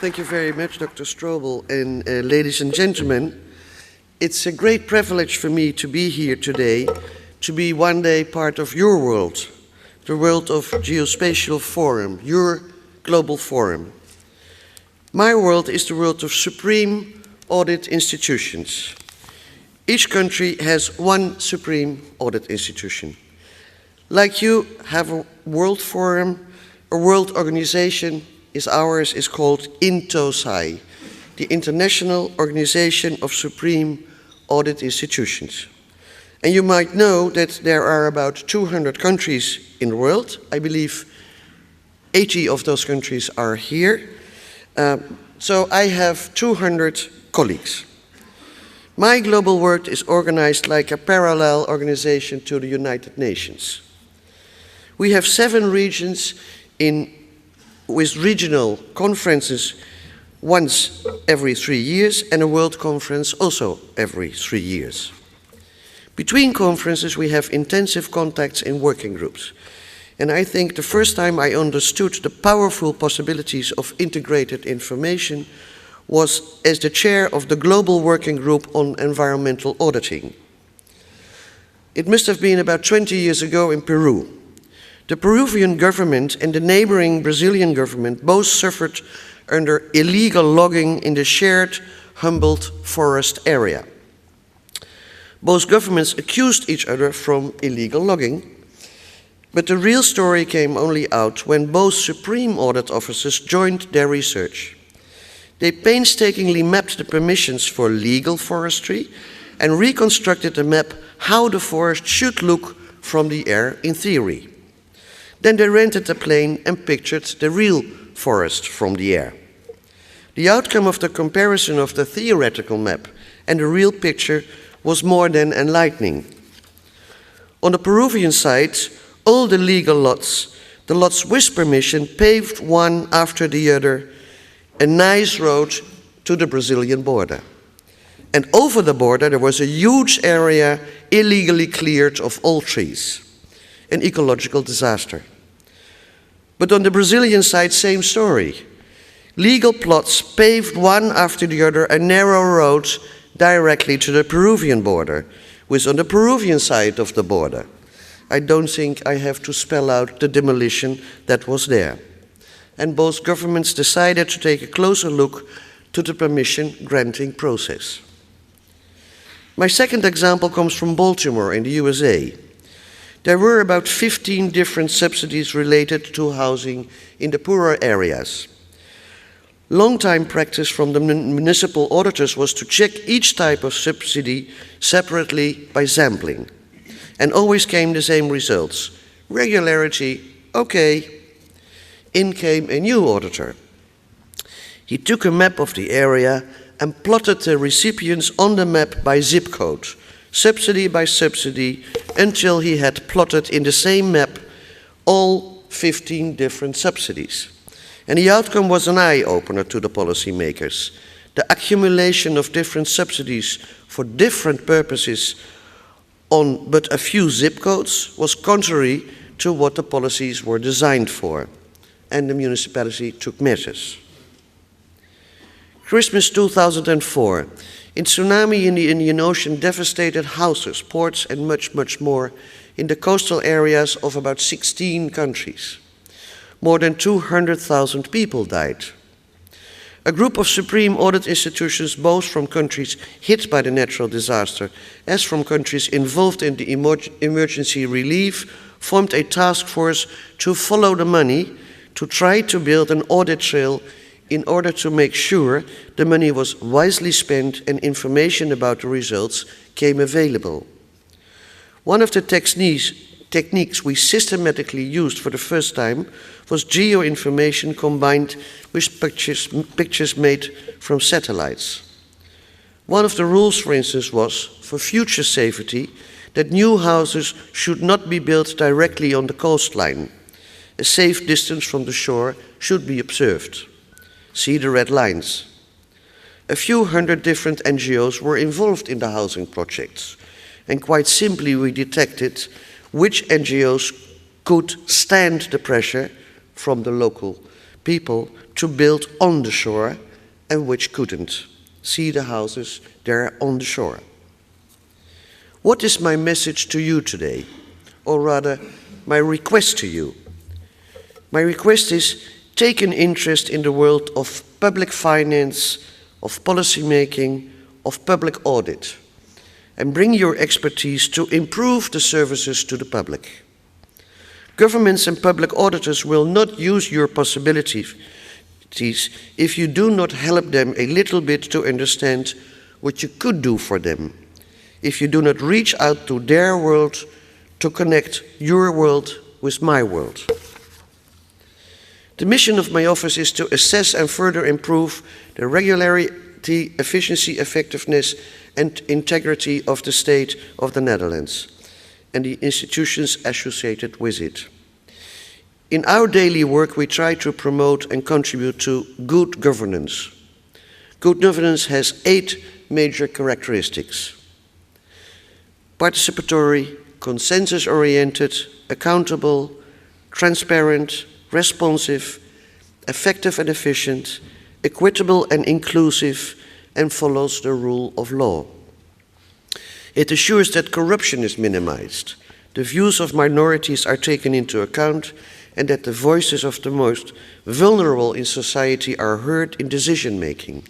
Thank you very much, Dr. Strobel, and ladies and gentlemen. It's a great privilege for me to be here today, to be one day part of your world, the world of Geospatial Forum, your global forum. My world is the world of supreme audit institutions. Each country has one supreme audit institution. Like you have a world forum, a world organization ours is called INTOSAI, the International Organization of Supreme Audit Institutions. And you might know that there are about 200 countries in the world. I believe 80 of those countries are here. So I have 200 colleagues. My global work is organized like a parallel organization to the United Nations. We have 7 regions with regional conferences once every 3 years and a world conference also every 3 years. Between conferences we have intensive contacts in working groups. And I think the first time I understood the powerful possibilities of integrated information was as the chair of the Global Working Group on Environmental Auditing. It must have been about 20 years ago in Peru. The Peruvian government and the neighboring Brazilian government both suffered under illegal logging in the shared Humboldt forest area. Both governments accused each other from illegal logging, but the real story came only out when both supreme audit officers joined their research. They painstakingly mapped the permissions for legal forestry and reconstructed a map how the forest should look from the air in theory. Then they rented a plane and pictured the real forest from the air. The outcome of the comparison of the theoretical map and the real picture was more than enlightening. On the Peruvian side, all the legal lots, the lots with permission, paved one after the other a nice road to the Brazilian border. And over the border there was a huge area illegally cleared of all trees, an ecological disaster. But on the Brazilian side, same story. Legal plots paved one after the other a narrow road directly to the Peruvian border, with on the Peruvian side of the border. I don't think I have to spell out the demolition that was there. And both governments decided to take a closer look to the permission granting process. My second example comes from Baltimore in the USA. There were about 15 different subsidies related to housing in the poorer areas. Long-time practice from the municipal auditors was to check each type of subsidy separately by sampling. And always came the same results. Regularity, okay. In came a new auditor. He took a map of the area and plotted the recipients on the map by zip code, subsidy by subsidy, until he had plotted in the same map all 15 different subsidies. And the outcome was an eye-opener to the policymakers. The accumulation of different subsidies for different purposes on but a few zip codes was contrary to what the policies were designed for, and the municipality took measures. Christmas 2004. In tsunami in the Indian Ocean devastated houses, ports, and much, much more in the coastal areas of about 16 countries. More than 200,000 people died. A group of supreme audit institutions, both from countries hit by the natural disaster as from countries involved in the emergency relief, formed a task force to follow the money, to try to build an audit trail in order to make sure the money was wisely spent and information about the results came available. One of the techniques we systematically used for the first time was geo-information combined with pictures made from satellites. One of the rules, for instance, was, for future safety, that new houses should not be built directly on the coastline. A safe distance from the shore should be observed. See the red lines. A few hundred different NGOs were involved in the housing projects, and quite simply we detected which NGOs could stand the pressure from the local people to build on the shore and which couldn't. See the houses there on the shore. What is my message to you today? Or rather, my request to you? My request is take an interest in the world of public finance, of policy making, of public audit, and bring your expertise to improve the services to the public. Governments and public auditors will not use your possibilities if you do not help them a little bit to understand what you could do for them, if you do not reach out to their world to connect your world with my world. The mission of my office is to assess and further improve the regularity, efficiency, effectiveness, and integrity of the state of the Netherlands and the institutions associated with it. In our daily work, we try to promote and contribute to good governance. Good governance has 8 major characteristics: participatory, consensus-oriented, accountable, transparent, responsive, effective and efficient, equitable and inclusive, and follows the rule of law. It assures that corruption is minimized, the views of minorities are taken into account, and that the voices of the most vulnerable in society are heard in decision-making.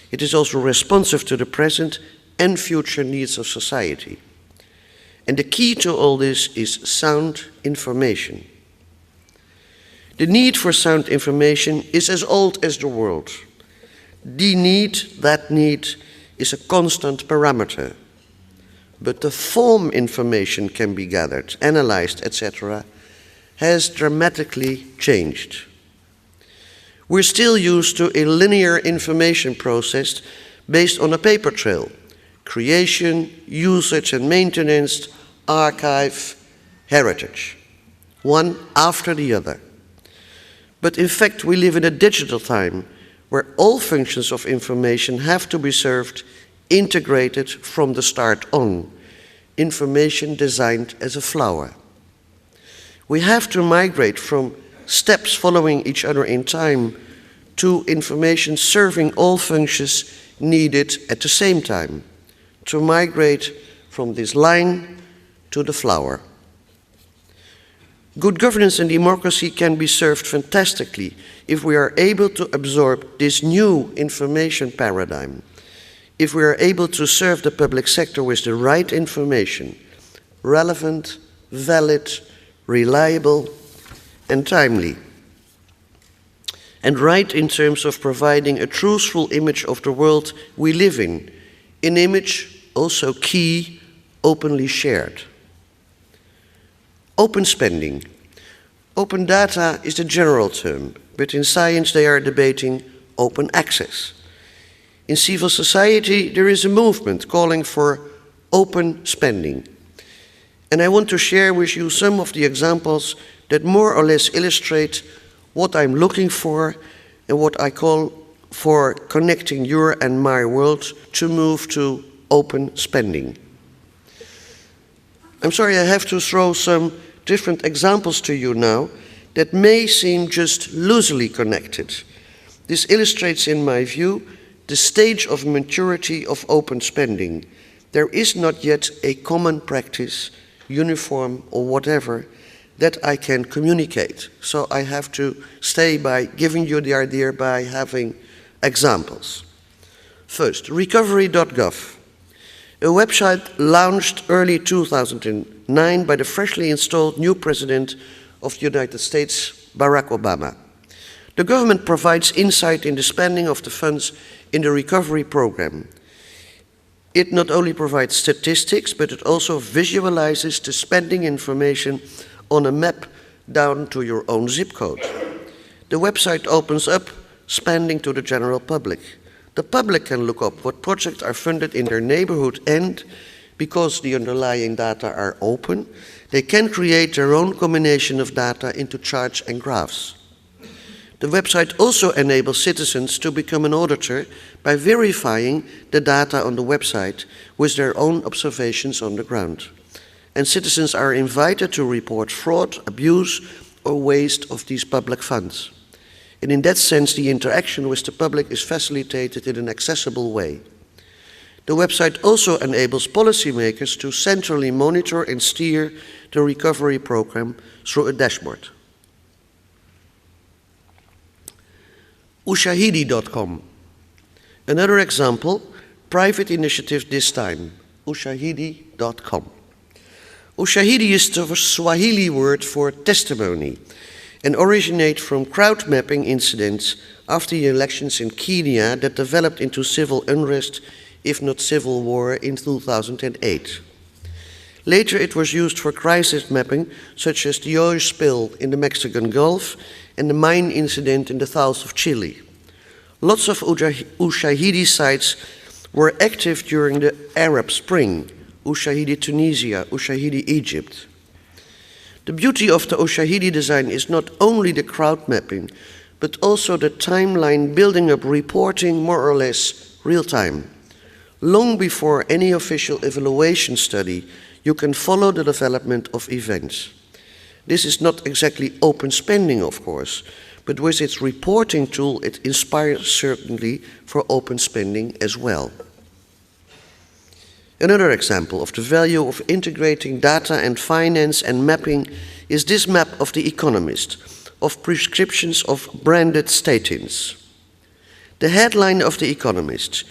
It is also responsive to the present and future needs of society. And the key to all this is sound information. The need for sound information is as old as the world. That need, is a constant parameter. But the form information can be gathered, analyzed, etc., has dramatically changed. We're still used to a linear information process based on a paper trail: creation, usage and maintenance, archive, heritage, one after the other. But in fact, we live in a digital time where all functions of information have to be served integrated from the start on, information designed as a flower. We have to migrate from steps following each other in time to information serving all functions needed at the same time, to migrate from this line to the flower. Good governance and democracy can be served fantastically if we are able to absorb this new information paradigm, if we are able to serve the public sector with the right information, relevant, valid, reliable, and timely, and right in terms of providing a truthful image of the world we live in, an image also key, openly shared. Open spending. Open data is the general term, but in science they are debating open access. In civil society there is a movement calling for open spending. And I want to share with you some of the examples that more or less illustrate what I'm looking for and what I call for connecting your and my world to move to open spending. I'm sorry, I have to throw some different examples to you now that may seem just loosely connected. This illustrates, in my view, the stage of maturity of open spending. There is not yet a common practice, uniform or whatever, that I can communicate. So I have to stay by giving you the idea by having examples. First, recovery.gov, a website launched early 2009 by the freshly installed new President of the United States, Barack Obama. The government provides insight in the spending of the funds in the recovery program. It not only provides statistics, but it also visualizes the spending information on a map down to your own zip code. The website opens up spending to the general public. The public can look up what projects are funded in their neighborhood, and because the underlying data are open, they can create their own combination of data into charts and graphs. The website also enables citizens to become an auditor by verifying the data on the website with their own observations on the ground. And citizens are invited to report fraud, abuse, or waste of these public funds. And in that sense, the interaction with the public is facilitated in an accessible way. The website also enables policymakers to centrally monitor and steer the recovery program through a dashboard. Ushahidi.com. Another example, private initiative this time, ushahidi.com. Ushahidi is the Swahili word for testimony and originates from crowd mapping incidents after the elections in Kenya that developed into civil unrest, if not civil war, in 2008. Later it was used for crisis mapping, such as the oil spill in the Mexican Gulf and the mine incident in the south of Chile. Lots of Ushahidi sites were active during the Arab Spring, Ushahidi Tunisia, Ushahidi Egypt. The beauty of the Ushahidi design is not only the crowd mapping, but also the timeline building up reporting more or less real time. Long before any official evaluation study, you can follow the development of events. This is not exactly open spending, of course, but with its reporting tool, it inspires certainly for open spending as well. Another example of the value of integrating data and finance and mapping is this map of The Economist, of prescriptions of branded statins. The headline of The Economist: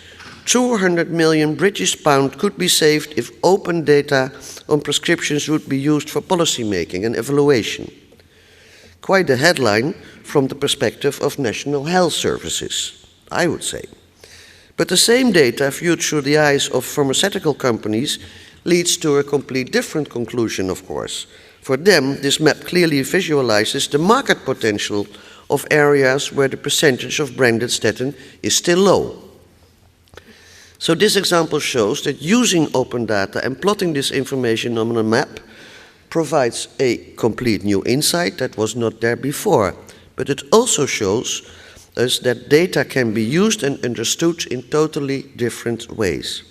200 million British pounds could be saved if open data on prescriptions would be used for policy making and evaluation. Quite a headline from the perspective of national health services, I would say. But the same data viewed through the eyes of pharmaceutical companies leads to a complete different conclusion, of course. For them, this map clearly visualizes the market potential of areas where the percentage of branded statin is still low. So this example shows that using open data and plotting this information on a map provides a complete new insight that was not there before, but it also shows us that data can be used and understood in totally different ways.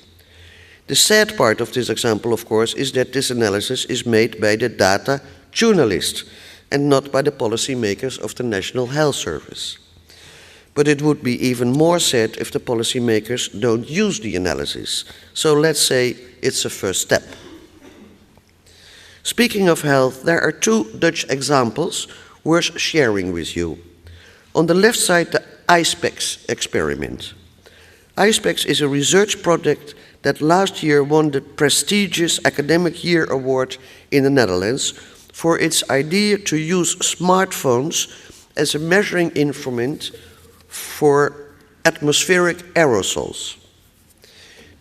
The sad part of this example, of course, is that this analysis is made by the data journalist and not by the policymakers of the National Health Service. But it would be even more sad if the policymakers don't use the analysis. So let's say it's a first step. Speaking of health, there are two Dutch examples worth sharing with you. On the left side, the ISPEX experiment. ISPEX is a research project that last year won the prestigious Academic Year Award in the Netherlands for its idea to use smartphones as a measuring instrument for atmospheric aerosols.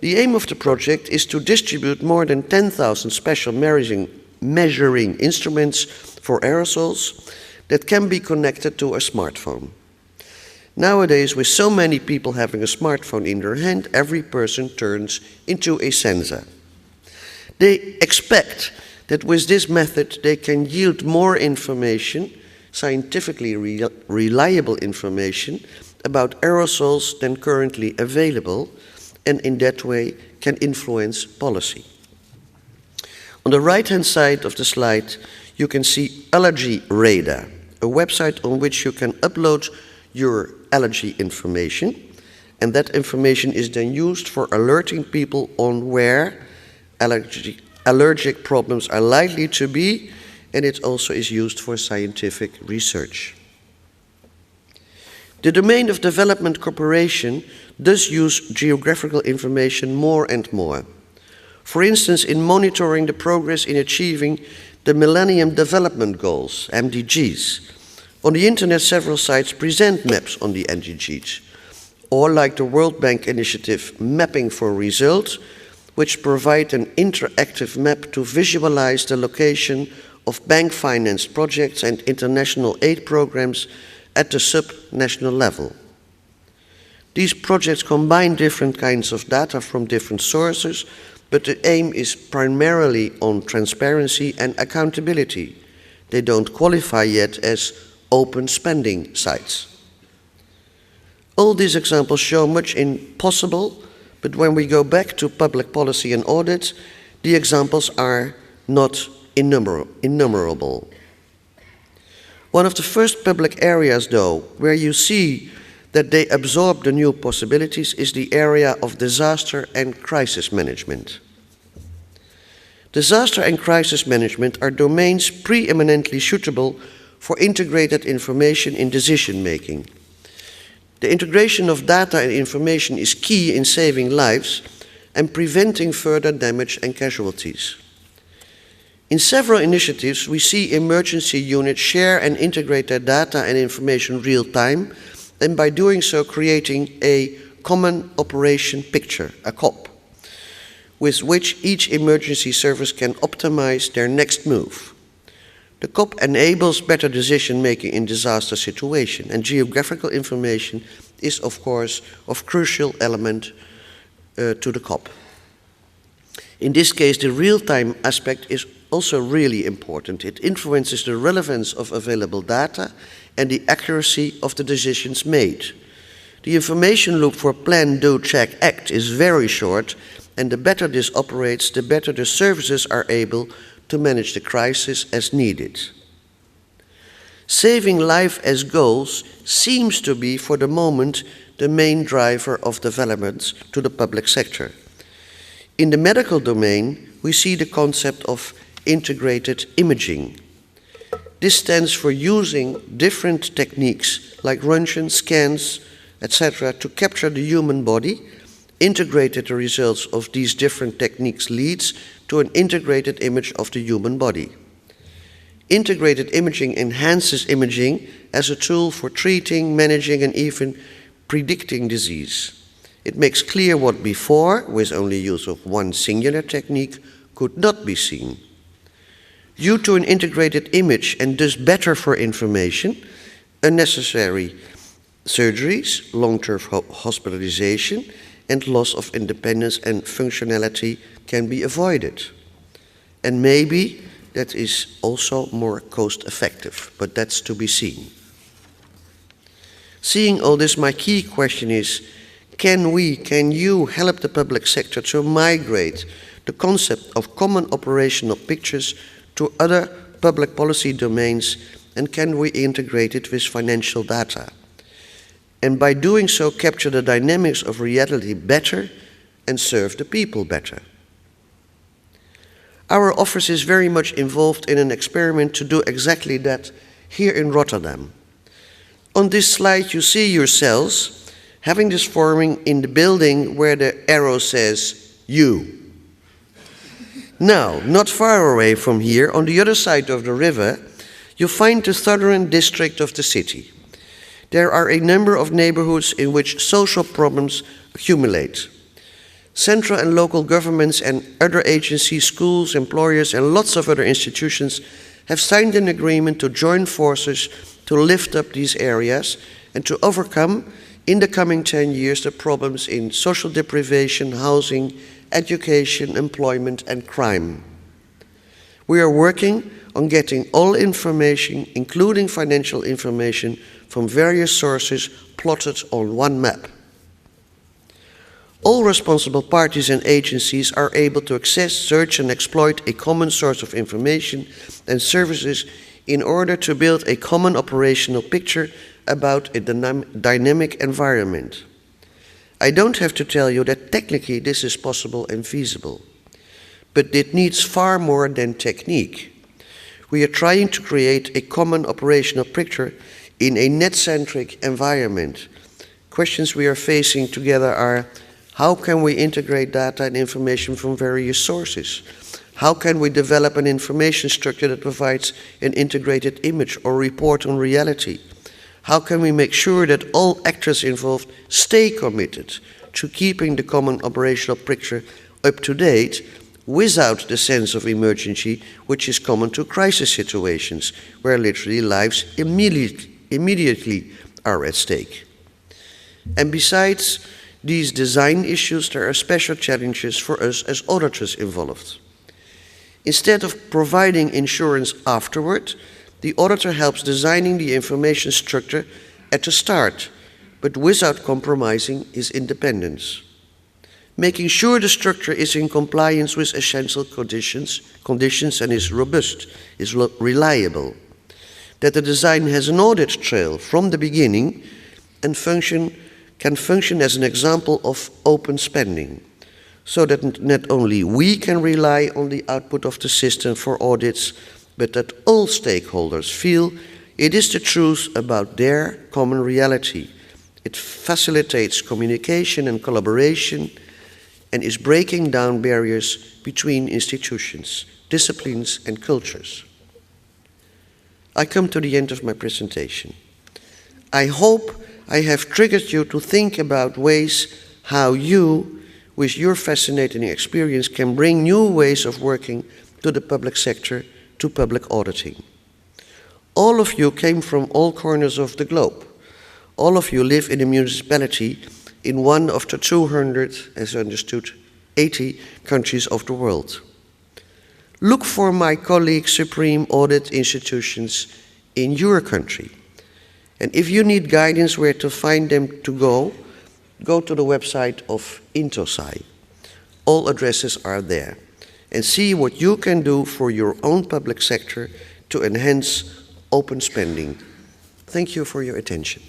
The aim of the project is to distribute more than 10,000 special measuring instruments for aerosols that can be connected to a smartphone. Nowadays, with so many people having a smartphone in their hand, every person turns into a sensor. They expect that with this method they can yield more information, scientifically reliable information, about aerosols than currently available, and in that way can influence policy. On the right-hand side of the slide, you can see Allergy Radar, a website on which you can upload your allergy information, and that information is then used for alerting people on where allergic problems are likely to be, and it also is used for scientific research. The domain of development cooperation does use geographical information more and more. For instance, in monitoring the progress in achieving the Millennium Development Goals, MDGs. On the internet, several sites present maps on the MDGs, or like the World Bank initiative Mapping for Results, which provide an interactive map to visualize the location of bank-financed projects and international aid programs at the sub-national level. These projects combine different kinds of data from different sources, but the aim is primarily on transparency and accountability. They don't qualify yet as open spending sites. All these examples show much impossible, but when we go back to public policy and audit, the examples are not innumerable. One of the first public areas, though, where you see that they absorb the new possibilities is the area of disaster and crisis management. Disaster and crisis management are domains preeminently suitable for integrated information in decision-making. The integration of data and information is key in saving lives and preventing further damage and casualties. In several initiatives, we see emergency units share and integrate their data and information real time, and by doing so creating a common operation picture, a COP, with which each emergency service can optimize their next move. The COP enables better decision-making in disaster situations, and geographical information is, of course, of crucial element to the COP. In this case, the real-time aspect is also really important. It influences the relevance of available data and the accuracy of the decisions made. The information loop for plan, do, check, act is very short, and the better this operates, the better the services are able to manage the crisis as needed. Saving life as goals seems to be, for the moment, the main driver of developments to the public sector. In the medical domain, we see the concept of integrated imaging. This stands for using different techniques like röntgen, scans, etc. to capture the human body. Integrated the results of these different techniques leads to an integrated image of the human body. Integrated imaging enhances imaging as a tool for treating, managing, and even predicting disease. It makes clear what before, with only use of one singular technique, could not be seen. Due to an integrated image and thus better for information, unnecessary surgeries, long-term hospitalization, and loss of independence and functionality can be avoided. And maybe that is also more cost-effective, but that's to be seen. Seeing all this, my key question is, can you help the public sector to migrate the concept of common operational pictures to other public policy domains, and can we integrate it with financial data? And by doing so, capture the dynamics of reality better and serve the people better. Our office is very much involved in an experiment to do exactly that here in Rotterdam. On this slide you see yourselves having this forming in the building where the arrow says you. Now, not far away from here, on the other side of the river, you find the southern district of the city. There are a number of neighborhoods in which social problems accumulate. Central and local governments and other agencies, schools, employers, and lots of other institutions have signed an agreement to join forces to lift up these areas and to overcome, in the coming 10 years, the problems in social deprivation, housing, education, employment, and crime. We are working on getting all information, including financial information, from various sources plotted on one map. All responsible parties and agencies are able to access, search, and exploit a common source of information and services in order to build a common operational picture about a dynamic environment. I don't have to tell you that technically this is possible and feasible, but it needs far more than technique. We are trying to create a common operational picture in a net-centric environment. Questions we are facing together are, how can we integrate data and information from various sources? How can we develop an information structure that provides an integrated image or report on reality? How can we make sure that all actors involved stay committed to keeping the common operational picture up to date without the sense of emergency which is common to crisis situations, where literally lives immediately are at stake? And besides these design issues, there are special challenges for us as auditors involved. Instead of providing insurance afterward, the auditor helps designing the information structure at the start, but without compromising his independence. Making sure the structure is in compliance with essential conditions and is robust, is reliable. that the design has an audit trail from the beginning and can function as an example of open spending, so that not only we can rely on the output of the system for audits, but that all stakeholders feel it is the truth about their common reality. It facilitates communication and collaboration and is breaking down barriers between institutions, disciplines, and cultures. I come to the end of my presentation. I hope I have triggered you to think about ways how you, with your fascinating experience, can bring new ways of working to the public sector, to public auditing. All of you came from all corners of the globe. All of you live in a municipality in one of the 200, as I understood, 80 countries of the world. Look for my colleague supreme audit institutions in your country. And if you need guidance where to find them to go to the website of Intosai. All addresses are there. And see what you can do for your own public sector to enhance open spending. Thank you for your attention.